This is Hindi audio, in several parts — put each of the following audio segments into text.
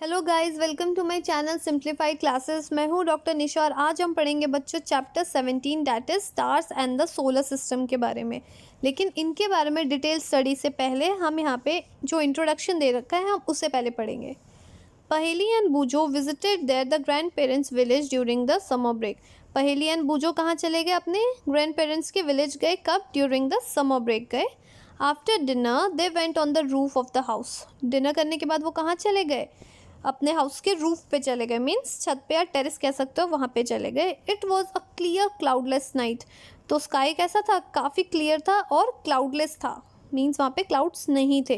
Hello guys, welcome to my channel simplified classes. मैं हूँ डॉक्टर निशा और आज हम पढ़ेंगे बच्चों chapter 17 that is stars and the solar system के बारे में। लेकिन इनके बारे में डिटेल स्टडी से पहले हम यहाँ पे जो इंट्रोडक्शन दे रखा है हम उससे पहले पढ़ेंगे। Paheli and Boojho visited their the grand parents village during the summer break. Paheli and Boojho कहाँ चले गए? अपने ग्रैंड पेरेंट्स के विलेज गए। कब? ड्यूरिंग द समर ब्रेक गए। After dinner they went on the roof of the house. Dinner करने के बाद वो कहाँ चले गए? अपने हाउस के रूफ पे चले गए, मीन्स छत पे या टेरेस कह सकते हो, वहाँ पे चले गए। It was a clear cloudless night. तो स्काई कैसा था? काफ़ी क्लियर था और क्लाउडलेस था, मीन्स वहाँ पे क्लाउड्स नहीं थे।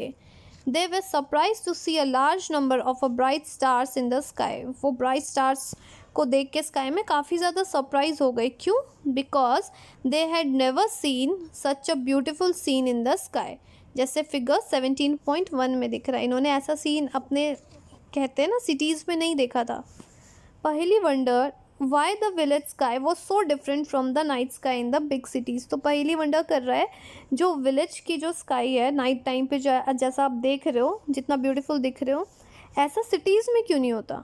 They were surprised to see a large number of a bright stars in the sky. वो ब्राइट स्टार्स को देख के स्काई में काफ़ी ज़्यादा सरप्राइज हो गए। क्यों? Because they had never seen such a beautiful seen in the sky. जैसे फिगर 17.1 में दिख रहा है, इन्होंने ऐसा सीन अपने कहते हैं ना सिटीज़ में नहीं देखा था। पहेली wonder why the village sky was so different from the night sky in the big cities. तो पहेली वंडर कर रहा है जो विलेज की जो स्काई है नाइट टाइम पे जैसा आप देख रहे हो, जितना ब्यूटीफुल दिख रहे हो, ऐसा सिटीज़ में क्यों नहीं होता।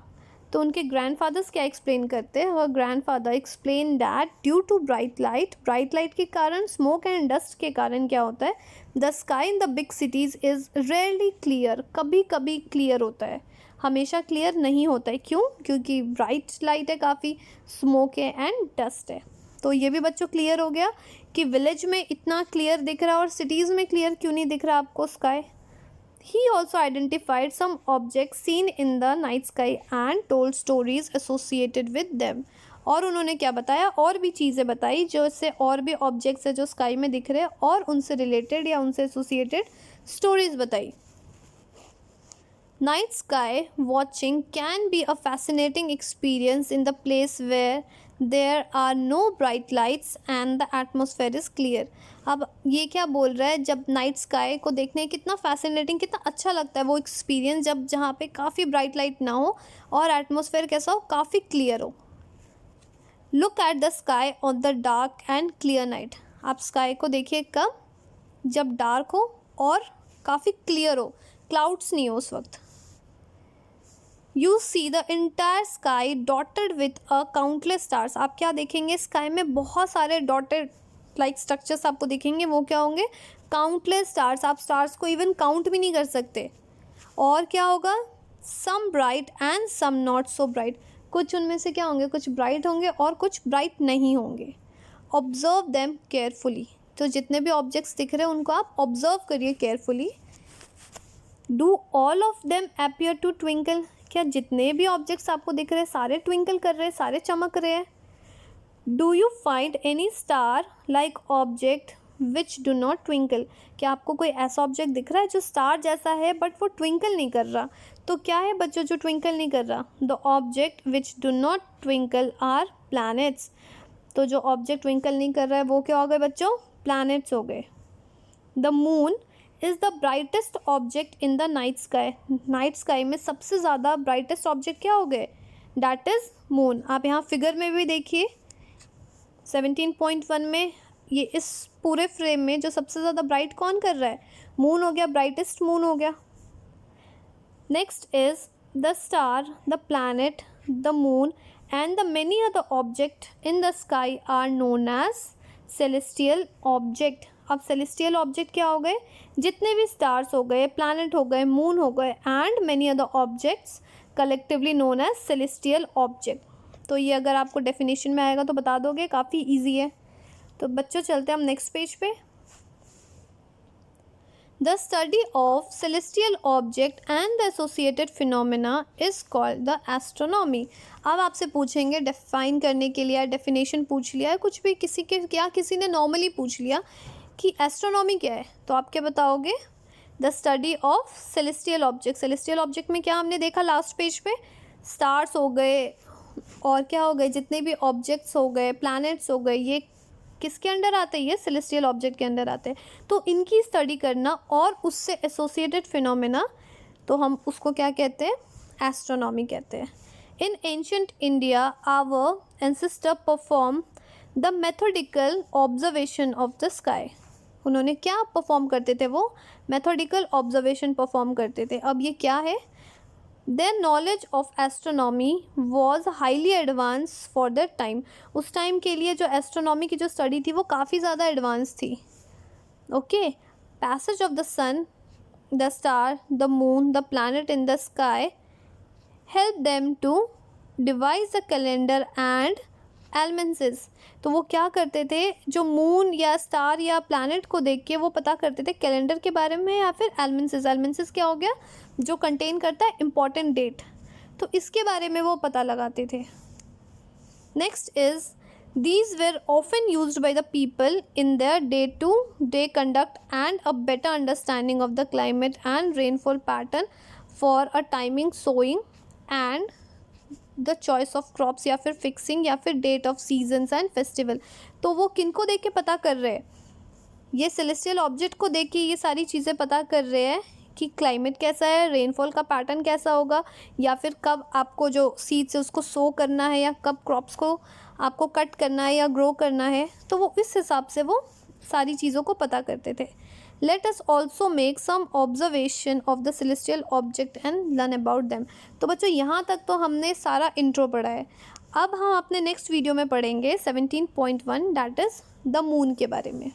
तो उनके ग्रैंडफादर्स क्या एक्सप्लेन करते हैं? और grandfather explain that due to bright light के कारण, स्मोक एंड डस्ट के कारण क्या होता है, the sky in the big cities is rarely clear. कभी कभी क्लियर होता है, हमेशा क्लियर नहीं होता है। क्यों? क्योंकि ब्राइट लाइट है, काफ़ी स्मोक है एंड डस्ट है। तो ये भी बच्चों क्लियर हो गया कि विलेज में इतना क्लियर दिख रहा है और सिटीज़ में क्लियर क्यों नहीं दिख रहा आपको sky. He also identified some objects seen in the night sky and told stories associated with them. और उन्होंने क्या बताया? और भी चीज़ें बताई जो इससे और भी ऑब्जेक्ट्स है जो स्काई में दिख रहे हैं और उनसे रिलेटेड या उनसे एसोसिएटेड स्टोरीज बताई। Night sky watching can be a fascinating experience in the place where there are no bright lights and the atmosphere is clear. अब ये क्या बोल रहा है? जब नाइट स्काई को देखने कितना फैसिनेटिंग, कितना अच्छा लगता है वो एक्सपीरियंस जब जहाँ पे काफ़ी ब्राइट लाइट ना हो और एटमॉस्फेयर कैसा हो, काफ़ी क्लियर हो। Look at the sky on the dark and clear night. आप स्काई को देखिए कब? जब डार्क हो और काफ़ी क्लियर हो, क्लाउड्स नहीं हो उस वक्त। You see the entire sky dotted with a countless stars. आप क्या देखेंगे? स्काई में बहुत सारे डॉटेड लाइक स्ट्रक्चर्स आपको दिखेंगे। वो क्या होंगे? Countless stars. आप स्टार्स को इवन काउंट भी नहीं कर सकते। और क्या होगा? Some bright and some not so bright. कुछ उनमें से क्या होंगे? कुछ ब्राइट होंगे और कुछ ब्राइट नहीं होंगे। Observe them carefully. तो जितने भी ऑब्जेक्ट्स दिख रहे हैं उनको आप ऑब्जर्व करिए carefully. Do all of them appear to twinkle. क्या जितने भी ऑब्जेक्ट्स आपको दिख रहे हैं सारे ट्विंकल कर रहे हैं, सारे चमक रहे हैं? Do you find any star like object which do not twinkle. क्या आपको कोई ऐसा ऑब्जेक्ट दिख रहा है जो स्टार जैसा है बट वो ट्विंकल नहीं कर रहा? तो क्या है बच्चों जो ट्विंकल नहीं कर रहा? The object which do not twinkle are planets. तो जो ऑब्जेक्ट ट्विंकल नहीं कर रहा है वो क्या हो गए बच्चों? प्लैनेट्स हो गए। The moon is the brightest object in the night sky. Night sky में सबसे ज़्यादा ब्राइटेस्ट ऑब्जेक्ट क्या हो गए? That is moon. आप यहाँ फिगर में भी देखिए 17.1 में, ये इस पूरे फ्रेम में जो सबसे ज़्यादा ब्राइट कौन कर रहा है? मून हो गया, ब्राइटेस्ट मून हो गया। Next is the star, the planet, the moon and the many other object in the sky are known as celestial object. अब सेलेस्टियल ऑब्जेक्ट क्या हो गए? जितने भी स्टार्स हो गए, प्लैनेट हो गए, मून हो गए and many other objects collectively known as celestial object. तो ये अगर आपको डेफिनेशन में आएगा तो बता दोगे, काफ़ी इजी है। तो बच्चों चलते हैं हम नेक्स्ट पेज पे। The study of celestial object and the associated phenomena is called the astronomy. अब आपसे पूछेंगे डिफाइन करने के लिए, डेफिनेशन पूछ लिया है, कुछ भी किसी ने नॉर्मली पूछ लिया कि एस्ट्रोनॉमी क्या है, तो आप क्या बताओगे? The study of celestial object. Celestial object में क्या हमने देखा लास्ट पेज पे? स्टार्स हो गए और क्या हो गए, जितने भी ऑब्जेक्ट्स हो गए, प्लैनेट्स हो गए, ये किसके अंडर आते हैं? ये सेलेस्टियल ऑब्जेक्ट के अंडर आते हैं। तो इनकी स्टडी करना और उससे एसोसिएटेड फिनोमेना, तो हम उसको क्या कहते हैं? एस्ट्रोनॉमी कहते हैं। In ancient India our ancestor perform the methodical observation of the sky. उन्होंने क्या परफॉर्म करते थे? वो मेथोडिकल ऑब्जर्वेशन परफॉर्म करते थे। अब ये क्या है? Their knowledge of astronomy was highly advance for that time. उस टाइम के लिए जो एस्ट्रोनॉमी की जो स्टडी थी वो काफ़ी ज़्यादा एडवांस थी। Okay, passage of the sun, the star, the moon, the planet in the sky help them to devise the calendar and almanacs. तो वो क्या करते थे, जो मून या स्टार या प्लैनेट को देख के वो पता करते थे कैलेंडर के बारे में या फिर एलमेंसेस। एलमेंसेस क्या हो गया, जो कंटेन करता है इम्पॉर्टेंट डेट, तो इसके बारे में वो पता लगाते थे। Next is these were often used by the people in their day-to-day conduct and a better understanding of the climate and rainfall pattern for a timing, sowing and the choice of crops या फिर fixing या फिर date of seasons and festival। तो वो किनको देख के पता कर रहे हैं, ये सेलेस्टियल ऑब्जेक्ट को देख के ये सारी चीज़ें पता कर रहे हैं कि क्लाइमेट कैसा है, रेनफॉल का पैटर्न कैसा होगा, या फिर कब आपको जो सीड्स है उसको सो करना है, या कब क्रॉप्स को आपको कट करना है या ग्रो करना है। तो वो इस हिसाब से वो सारी चीज़ों को पता करते थे। Let us also make some observation of the celestial object and learn about them. तो बच्चों यहाँ तक तो हमने सारा इंट्रो पढ़ा है। अब हम अपने नेक्स्ट वीडियो में पढ़ेंगे 17.1 दैट इज़ द मून के बारे में।